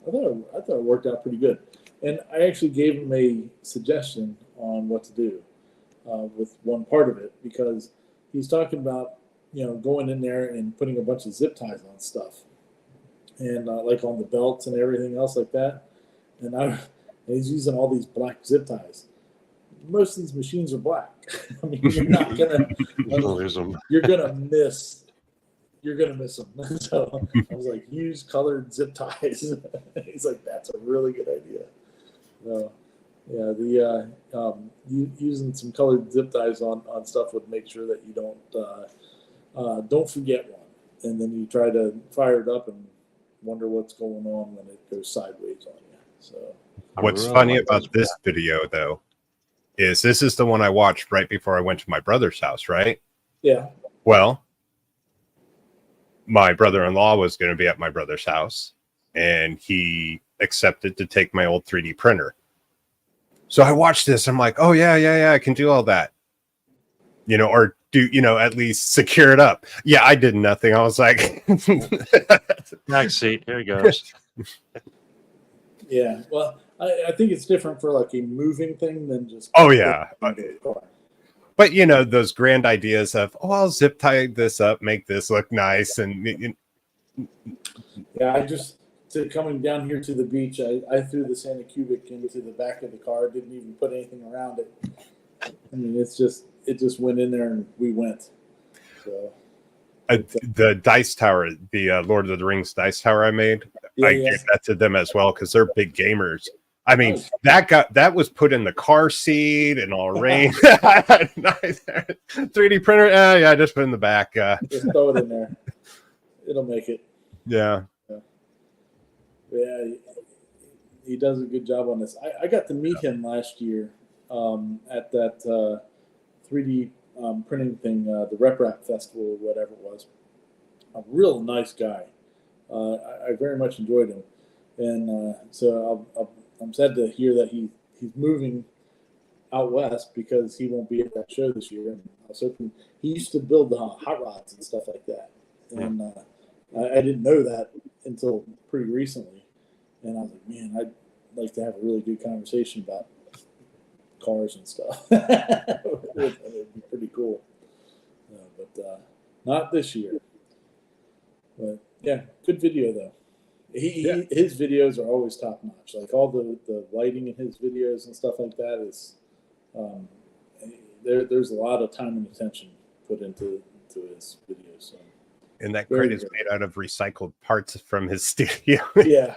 I thought it worked out pretty good, and I actually gave him a suggestion on what to do with one part of it, because he's talking about going in there and putting a bunch of zip ties on stuff, and like on the belts and everything else like that, and he's using all these black zip ties. Most of these machines are black. I mean, you're not gonna
lose them.
You're gonna miss them. So I was like, use colored zip ties. He's like, that's a really good idea. So yeah, using some colored zip ties on stuff would make sure that you don't forget one, and then you try to fire it up and wonder what's going on when it goes sideways on you. So
what's funny about this video though is this is the one I watched right before I went to my brother's house, right?
Yeah.
Well, my brother-in-law was going to be at my brother's house, and he accepted to take my old 3D printer. So I watched this. I'm like, oh yeah, I can do all that, or do at least secure it up. Yeah, I did nothing. I was like,
next seat, here he goes.
Yeah, well, I think it's different for like a moving thing than just.
Oh yeah. But those grand ideas of, I'll zip tie this up, make this look nice, and
yeah, coming down here to the beach, I threw the Santa Cubic into the back of the car. Didn't even put anything around it. I mean, it just went in there and we went. So
the dice tower, the Lord of the Rings dice tower I made, I gave that to them as well because they're big gamers. I mean, that was put in the car seat and all arranged. Nice 3D printer. Yeah, just put it in the back.
Just throw it in there. It'll make it.
Yeah.
Yeah, he does a good job on this. I got to meet him last year at that 3D printing thing, the Rep Rap Festival or whatever it was. A real nice guy. I very much enjoyed him, and so I'm sad to hear that he's moving out west because he won't be at that show this year. And I was hoping he used to build hot rods and stuff like that, and I didn't know that until pretty recently. And I was like, man, I'd like to have a really good conversation about cars and stuff. It would be pretty cool, but not this year. But yeah, good video though. His videos are always top notch. Like all the lighting in his videos and stuff like that is, there's a lot of time and attention put into his videos. So.
And that crate is made out of recycled parts from his studio.
Yeah.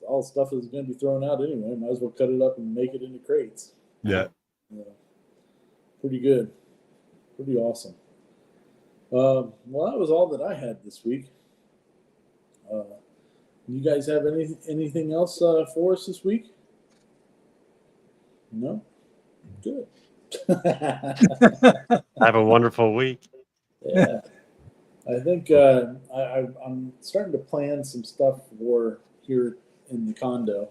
All stuff is going to be thrown out anyway. Might as well cut it up and make it into crates.
Yeah.
Pretty good. Pretty awesome. Well, that was all that I had this week. You guys have anything else for us this week? No? Good.
Have a wonderful week.
Yeah. I think I'm starting to plan some stuff for here in the condo.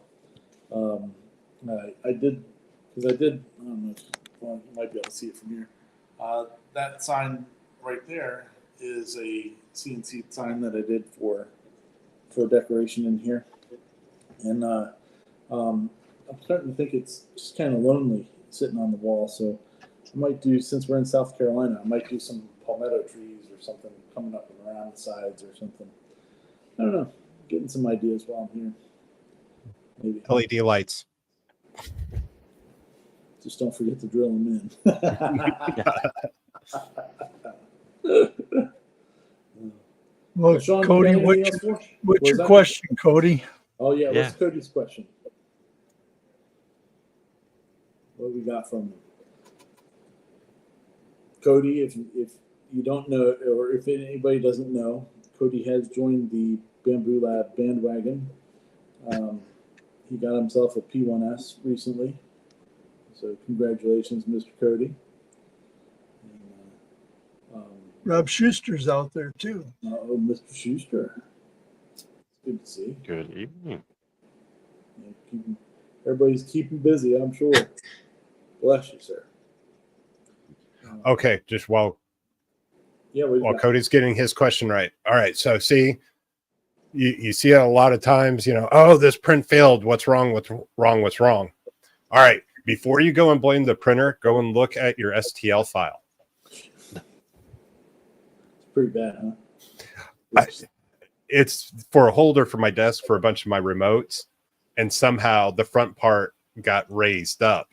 I don't know if you might be able to see it from here. That sign right there is a CNC sign that I did for decoration in here. And I'm starting to think it's just kind of lonely sitting on the wall. So I might do, since we're in South Carolina, I might do some palmetto trees or something coming up and around the sides or something. I don't know. Getting some ideas while I'm here. Maybe.
LED lights.
Just don't forget to drill them in.
Well,
Sean,
Cody, what's your question, Cody?
Oh, yeah. What's Cody's question? What we got from him? Cody, if you don't know, or if anybody doesn't know, Cody has joined the Bamboo Lab bandwagon. He got himself a P1S recently. So congratulations, Mr. Cody.
Rob Schuster's out there too.
Oh, Mr. Schuster. It's good to see.
Good evening.
Everybody's keeping busy, I'm sure. Bless you, sir.
Okay, just while
Got?
Cody's getting his question right. All right, so see, you see it a lot of times, oh, this print failed. What's wrong? What's wrong? What's wrong? All right, before you go and blame the printer, go and look at your STL file.
It's pretty bad, huh?
It's for a holder for my desk for a bunch of my remotes, and somehow the front part got raised up,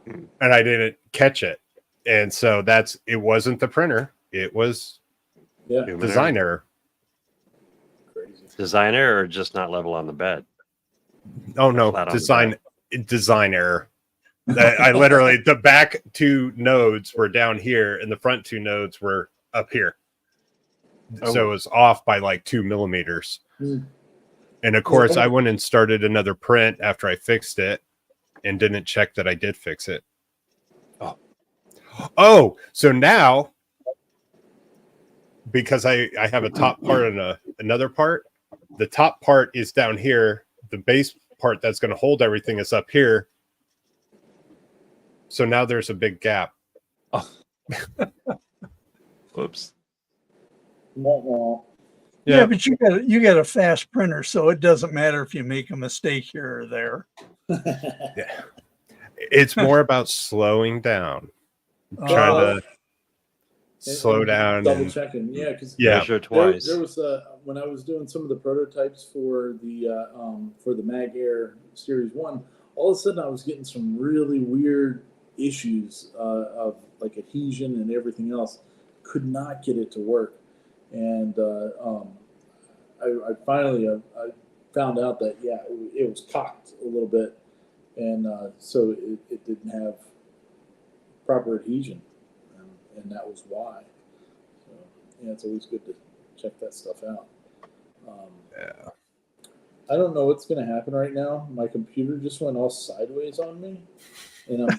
and I didn't catch it. And so it wasn't the printer. It was design error.
Crazy.
Design error or just not level on the bed?
Oh, no. Design error. I literally, the back two nodes were down here and the front two nodes were up here. So it was off by like 2 millimeters. And of course, I went and started another print after I fixed it and didn't check that I did fix it. Oh, so now, because I have a top part and another part, the top part is down here. The base part that's going to hold everything is up here. So now there's a big gap.
Oh. Whoops.
Yeah, but you got a fast printer, so it doesn't matter if you make a mistake here or there.
Yeah. It's more about slowing down. Trying to slow down.
Double checking. Yeah, because
measure twice.
There was when I was doing some of the prototypes for the Mag Air Series 1, all of a sudden I was getting some really weird issues of like adhesion and everything else. Could not get it to work. And I finally I found out that it was cocked a little bit, and so it didn't have proper adhesion, and that was why. So it's always good to check that stuff out. I don't know what's going to happen right now. My computer just went all sideways on me, and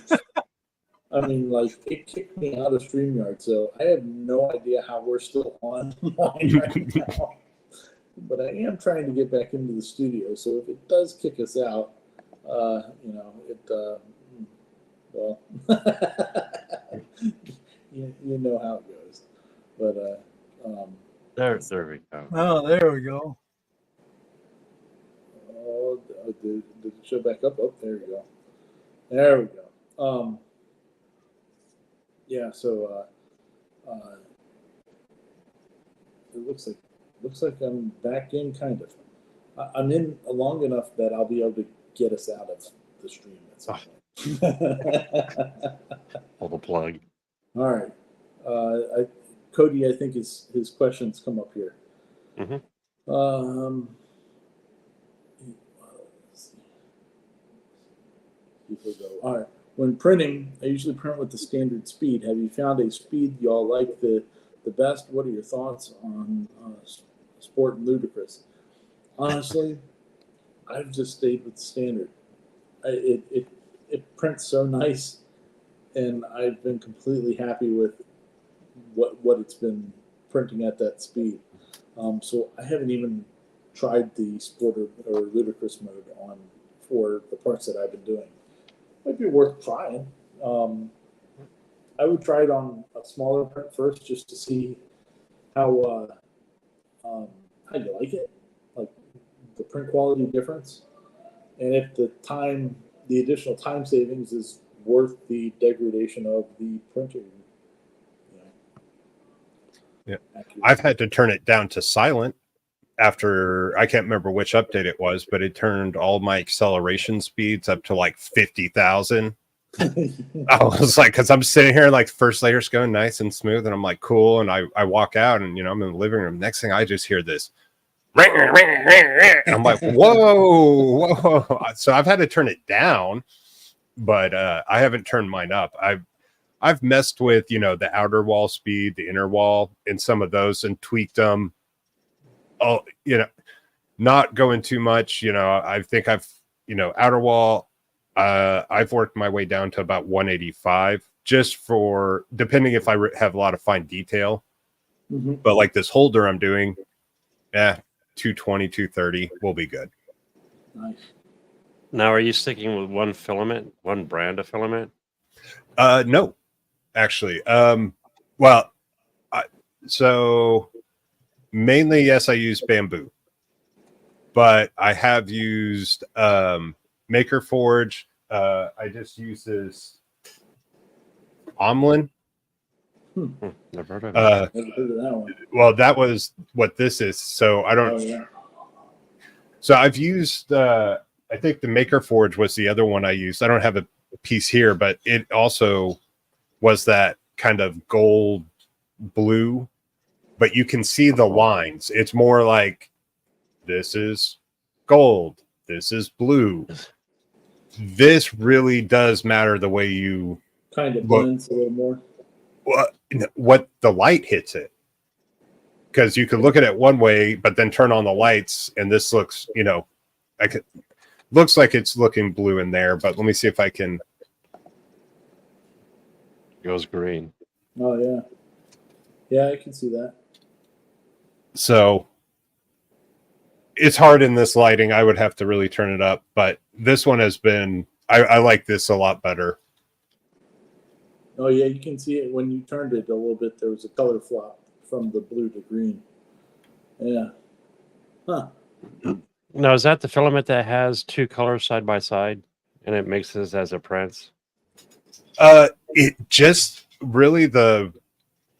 it kicked me out of StreamYard, so I have no idea how we're still online right now. But I am trying to get back into the studio, so if it does kick us out, well, you know how it goes. But
there we go.
Oh, there we go.
Oh, did it show back up? Oh, there we go. There we go. So it looks like I'm back in, kind of. I'm in long enough that I'll be able to get us out of the stream at some point.
Pull the plug.
All right. Cody, I think his questions come up here.
Mm-hmm.
All right. When printing, I usually print with the standard speed. Have you found a speed y'all like the best? What are your thoughts on Sport and Ludicrous? Honestly, I've just stayed with the standard. It prints so nice, and I've been completely happy with what it's been printing at that speed. So I haven't even tried the Sport or Ludicrous mode on for the parts that I've been doing. Might be worth trying. I would try it on a smaller print first, just to see how you like it, like the print quality difference, and if the additional time savings is worth the degradation of the printing.
Yeah, I've had to turn it down to silent after, I can't remember which update it was, but it turned all my acceleration speeds up to like 50,000. I was like, because I'm sitting here like first layer's going nice and smooth, and I'm like, cool. And I walk out, and I'm in the living room. Next thing I just hear this. And I'm like, whoa. So I've had to turn it down, but I haven't turned mine up. I've messed with, the outer wall speed, the inner wall, and some of those, and tweaked them. Oh, not going too much. I think I've, outer wall, I've worked my way down to about 185, just for, depending if I have a lot of fine detail.
Mm-hmm.
But like this holder I'm doing, 220, 230 will be good.
Nice.
Now, are you sticking with one filament, one brand of filament?
No, actually. Well, so mainly, yes, I use bamboo, but I have used Maker Forge. I just use this Omlin.
Never heard of it.
Never heard of that one.
Well, that was what this is. So I don't.
Oh, yeah.
So I've used. I think the Maker Forge was the other one I used. I don't have a piece here, but it also was that kind of gold blue, but you can see the lines. It's more like this is gold, this is blue. This really does matter the way you
Kind of blends a little more.
what the light hits it, because you could look at it one way but then turn on the lights and this looks, looks like it's looking blue in there, but let me see if I can.
Goes green.
Oh, yeah. Yeah, I can see that.
So it's hard in this lighting. I would have to really turn it up, but this one has been, I like this a lot better.
Oh, yeah, you can see it when you turned it a little bit. There was a color flop from the blue to green. Yeah. Huh.
Now, is that the filament that has two colors side by side and it mixes as it prints?
It just really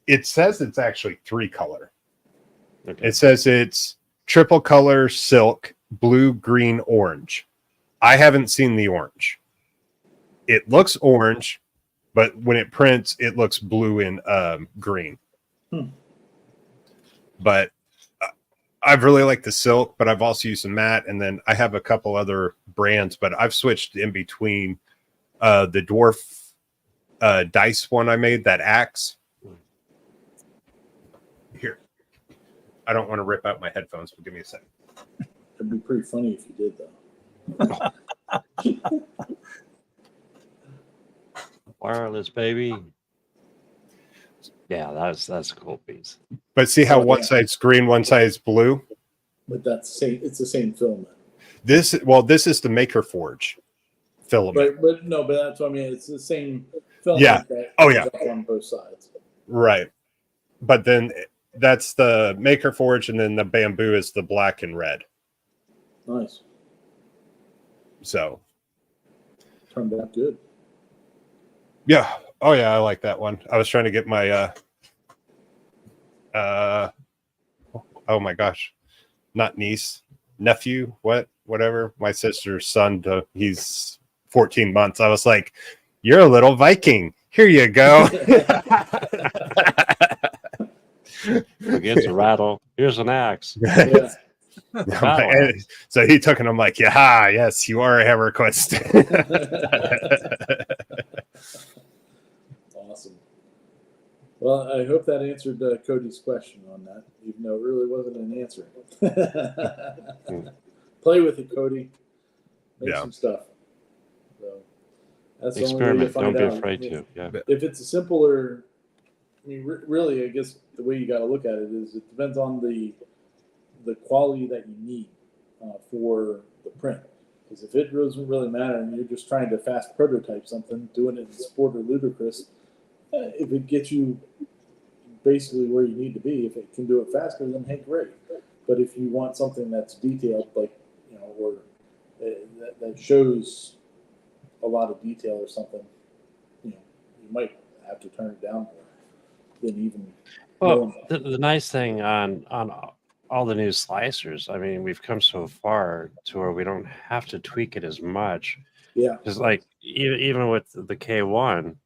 it says it's actually 3 color.
Okay.
It says it's triple color silk, blue, green, orange. I haven't seen the orange. It looks orange, but when it prints, it looks blue and green. But I've really liked the silk, but I've also used the matte, and then I have a couple other brands, but I've switched in between the dwarf dice one I made, that axe. Here. I don't want to rip out my headphones, but give me a second.
It'd be pretty funny if you did, though.
Wireless, baby. Yeah, that's a cool piece.
But see how one side's green, one side's blue?
But it's the same filament.
This is the Maker Forge filament.
But that's what I mean. It's the same filament.
Yeah.
That on both sides.
Right. But then that's the Maker Forge, and then the bamboo is the black and red.
Nice.
So.
Turned out good.
Yeah. Oh, yeah, I like that one. I was trying to get my oh my gosh, not niece, nephew, whatever, my sister's son, he's 14 months. I was like, you're a little Viking. Here you go.
Against a rattle. Here's an axe.
Yeah.
So he took it. I'm like, yeah, yes, you are a hammer quest.
Awesome. Well, I hope that answered Cody's question on that, even though it really wasn't an answer. Play with it, Cody. Make some stuff. So that's the only way to
Experiment.
find
Don't
out.
be afraid to. Yeah.
If it's a simpler, I mean, really, I guess the way you got to look at it is it depends on the quality that you need for the print. Because if it doesn't really matter and you're just trying to fast prototype something, doing it in Sport or Ludicrous, if it gets you basically where you need to be, if it can do it faster, then hey, great. But if you want something that's detailed, like, or that shows a lot of detail or something, you might have to turn it down more than even.
Well, the nice thing on all the new slicers, I mean, we've come so far to where we don't have to tweak it as much.
Yeah.
Because like even with the K1,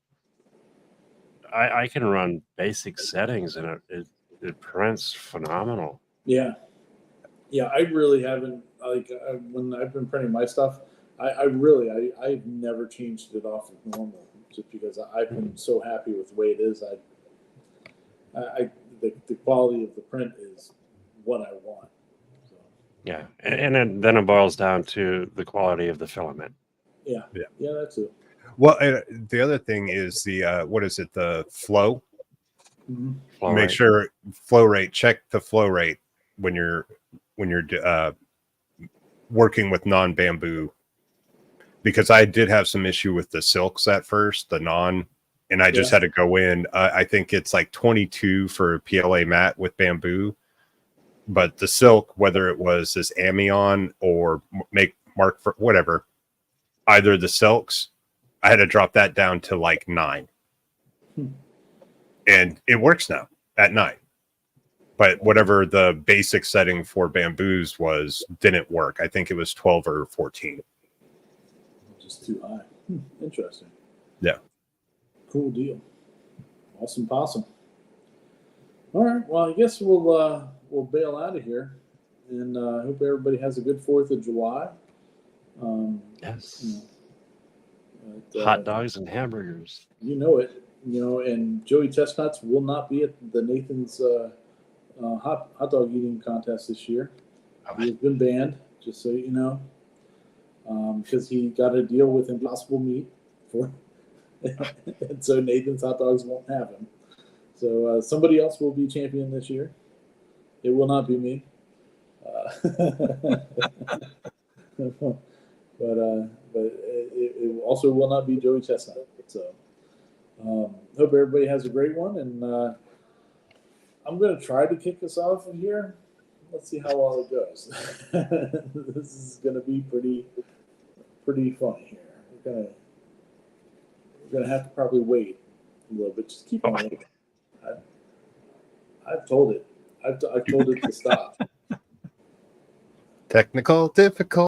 I can run basic settings and it prints phenomenal.
Yeah. Yeah, I really haven't, when I've been printing my stuff, I've never changed it off of normal just because I've been so happy with the way it is. The quality of the print is what I want. So.
Yeah, and then it boils down to the quality of the filament.
Yeah, that's it.
Well, the other thing is the what is it? The flow.
Mm-hmm.
Flow
Make
rate.
sure flow rate. Check the flow rate when you're working with non-bamboo because I did have some issue with the silks at first, the non, and I just had to go in. I think it's like 22 for PLA matte with bamboo, but the silk, whether it was this Amion or mark for whatever, either the silks, I had to drop that down to like 9. And it works now at 9. But whatever the basic setting for bamboos was, didn't work. I think it was 12 or 14.
Just too high. Interesting.
Yeah.
Cool deal. Awesome possum. All right. Well, I guess we'll bail out of here, and I hope everybody has a good 4th of July.
Yes.
But,
hot dogs and hamburgers.
You know it. And Joey Chestnuts will not be at the Nathan's hot dog eating contest this year. He's been banned, just so you know, because he got a deal with Impossible Meat and so Nathan's hot dogs won't have him. So somebody else will be champion this year. It will not be me. But it also will not be Joey Chestnut. So hope everybody has a great one, and I'm going to try to kick us off of here. Let's see how well it goes. This is going to be pretty funny here. We're gonna have to probably wait a little bit. Just keep on waiting. I've told it. I've told it to stop.
Technical difficult.